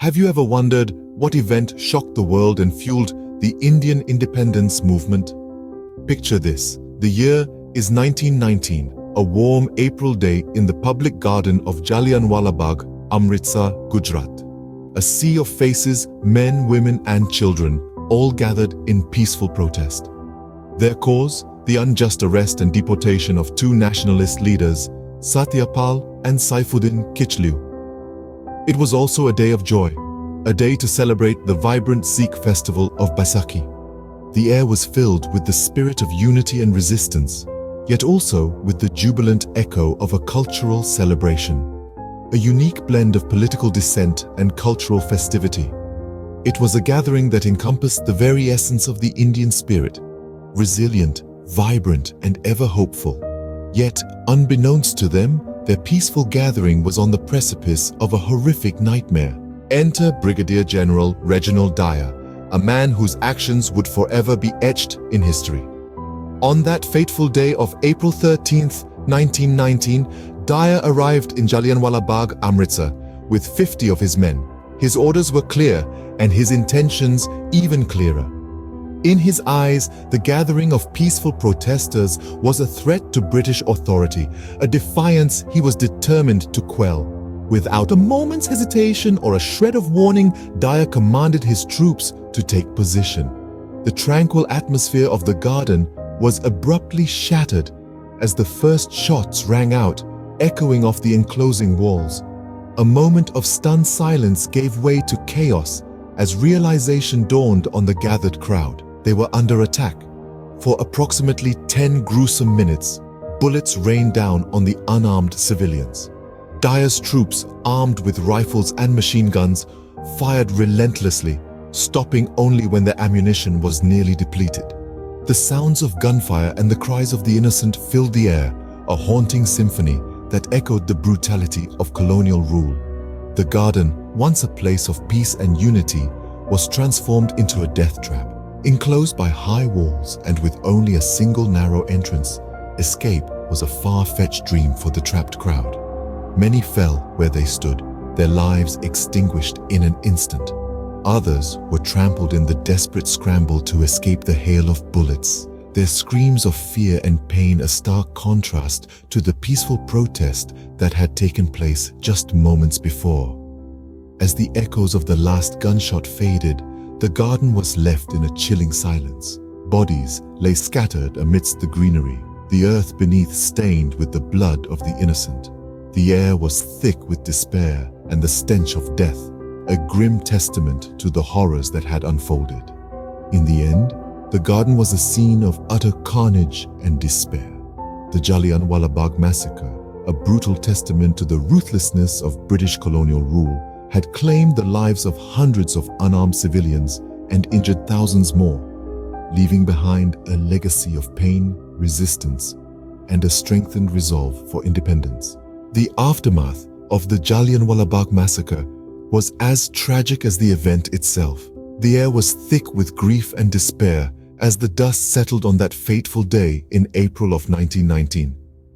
Have you ever wondered what event shocked the world and fueled the Indian independence movement? Picture this. The year is 1919, a warm April day in the public garden of Jallianwala Bagh, Amritsar, Gujarat. A sea of faces, men, women and children, all gathered in peaceful protest. Their cause, the unjust arrest and deportation of two nationalist leaders, Satya and Saifuddin Kitchlew. It was also a day of joy, a day to celebrate the vibrant Sikh festival of Baisakhi. The air was filled with the spirit of unity and resistance, yet also with the jubilant echo of a cultural celebration, a unique blend of political dissent and cultural festivity. It was a gathering that encompassed the very essence of the Indian spirit, resilient, vibrant, and ever hopeful. Yet, unbeknownst to them, their peaceful gathering was on the precipice of a horrific nightmare. Enter Brigadier-General Reginald Dyer, a man whose actions would forever be etched in history. On that fateful day of April 13th, 1919, Dyer arrived in Jallianwala Bagh, Amritsar, with 50 of his men. His orders were clear, and his intentions even clearer. In his eyes, the gathering of peaceful protesters was a threat to British authority, a defiance he was determined to quell. Without a moment's hesitation or a shred of warning, Dyer commanded his troops to take position. The tranquil atmosphere of the garden was abruptly shattered as the first shots rang out, echoing off the enclosing walls. A moment of stunned silence gave way to chaos as realization dawned on the gathered crowd. They were under attack. For approximately 10 gruesome minutes, bullets rained down on the unarmed civilians. Dyer's troops, armed with rifles and machine guns, fired relentlessly, stopping only when their ammunition was nearly depleted. The sounds of gunfire and the cries of the innocent filled the air, a haunting symphony that echoed the brutality of colonial rule. The garden, once a place of peace and unity, was transformed into a death trap. Enclosed by high walls and with only a single narrow entrance, escape was a far-fetched dream for the trapped crowd. Many fell where they stood, their lives extinguished in an instant. Others were trampled in the desperate scramble to escape the hail of bullets, their screams of fear and pain a stark contrast to the peaceful protest that had taken place just moments before. As the echoes of the last gunshot faded, the garden was left in a chilling silence. Bodies lay scattered amidst the greenery, the earth beneath stained with the blood of the innocent. The air was thick with despair and the stench of death, a grim testament to the horrors that had unfolded. In the end, the garden was a scene of utter carnage and despair. The Jallianwala Bagh massacre, a brutal testament to the ruthlessness of British colonial rule, had claimed the lives of hundreds of unarmed civilians and injured thousands more, leaving behind a legacy of pain, resistance, and a strengthened resolve for independence. The aftermath of the Jallianwala Bagh massacre was as tragic as the event itself. The air was thick with grief and despair as the dust settled on that fateful day in April of 1919.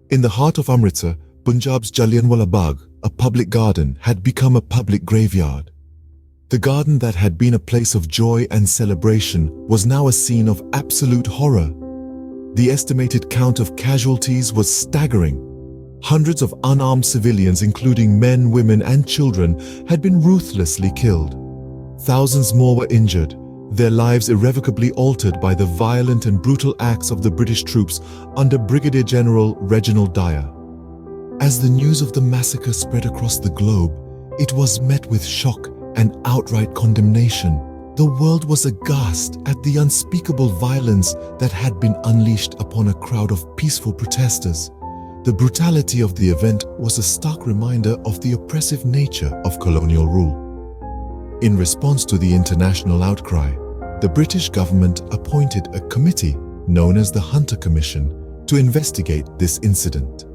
In the heart of Amritsar, Punjab's Jallianwala Bagh, a public garden, had become a public graveyard. The garden that had been a place of joy and celebration was now a scene of absolute horror. The estimated count of casualties was staggering. Hundreds of unarmed civilians, including men, women, and children, had been ruthlessly killed. Thousands more were injured, their lives irrevocably altered by the violent and brutal acts of the British troops under Brigadier-General Reginald Dyer. As the news of the massacre spread across the globe, it was met with shock and outright condemnation. The world was aghast at the unspeakable violence that had been unleashed upon a crowd of peaceful protesters. The brutality of the event was a stark reminder of the oppressive nature of colonial rule. In response to the international outcry, the British government appointed a committee known as the Hunter Commission to investigate this incident.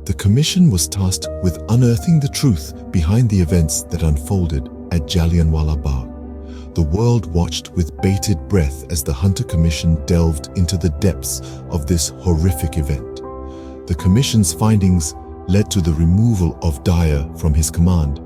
The commission was tasked with unearthing the truth behind the events that unfolded at Jallianwala Bagh. The world watched with bated breath as the Hunter Commission delved into the depths of this horrific event. The commission's findings led to the removal of Dyer from his command,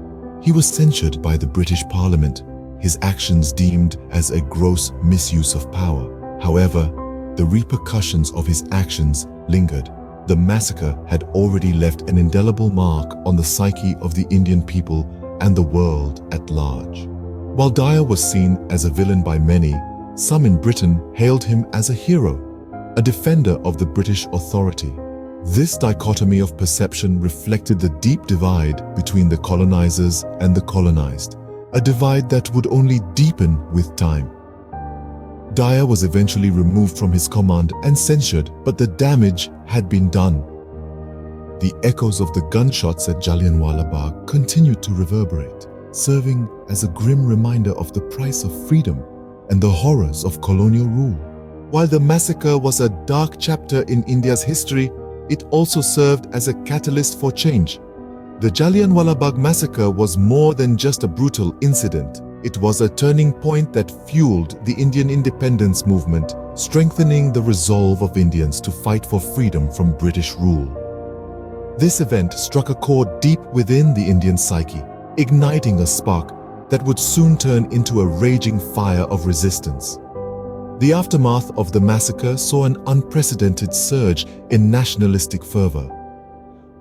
He was censured by the British Parliament, his actions deemed as a gross misuse of power. However, the repercussions of his actions lingered. The massacre had already left an indelible mark on the psyche of the Indian people and the world at large. While Dyer was seen as a villain by many, some in Britain hailed him as a hero, a defender of the British authority. This dichotomy of perception reflected the deep divide between the colonizers and the colonized, a divide that would only deepen with time. Dyer was eventually removed from his command and censured, but the damage had been done. The echoes of the gunshots at Jallianwala Bagh continued to reverberate, serving as a grim reminder of the price of freedom and the horrors of colonial rule. While the massacre was a dark chapter in India's history, it also served as a catalyst for change. The Jallianwala Bagh massacre was more than just a brutal incident. It was a turning point that fueled the Indian independence movement, strengthening the resolve of Indians to fight for freedom from British rule. This event struck a chord deep within the Indian psyche, igniting a spark that would soon turn into a raging fire of resistance. The aftermath of the massacre saw an unprecedented surge in nationalistic fervor.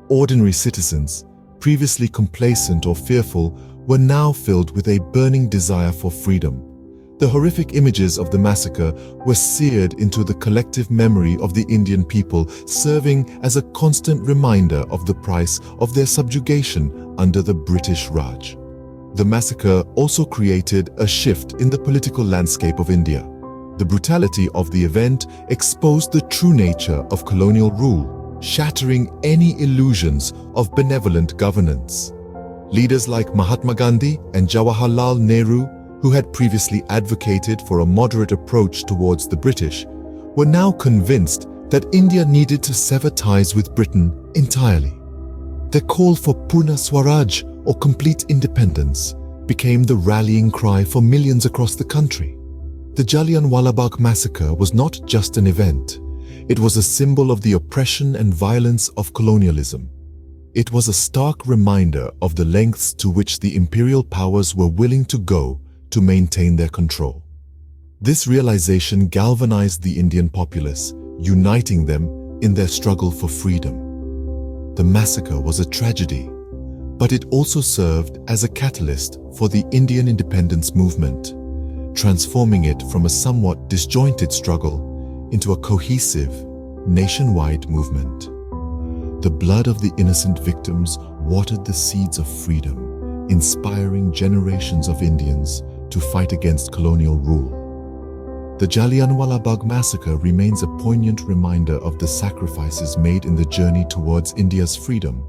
Ordinary citizens, previously complacent or fearful, were now filled with a burning desire for freedom. The horrific images of the massacre were seared into the collective memory of the Indian people, serving as a constant reminder of the price of their subjugation under the British Raj. The massacre also created a shift in the political landscape of India. The brutality of the event exposed the true nature of colonial rule, shattering any illusions of benevolent governance. Leaders like Mahatma Gandhi and Jawaharlal Nehru, who had previously advocated for a moderate approach towards the British, were now convinced that India needed to sever ties with Britain entirely. Their call for Purna Swaraj, or complete independence, became the rallying cry for millions across the country. The Jallianwala Bagh massacre was not just an event. It was a symbol of the oppression and violence of colonialism. It was a stark reminder of the lengths to which the imperial powers were willing to go to maintain their control. This realization galvanized the Indian populace, uniting them in their struggle for freedom. The massacre was a tragedy, but it also served as a catalyst for the Indian independence movement, transforming it from a somewhat disjointed struggle into a cohesive, nationwide movement. The blood of the innocent victims watered the seeds of freedom, inspiring generations of Indians to fight against colonial rule. The Jallianwala Bagh massacre remains a poignant reminder of the sacrifices made in the journey towards India's freedom.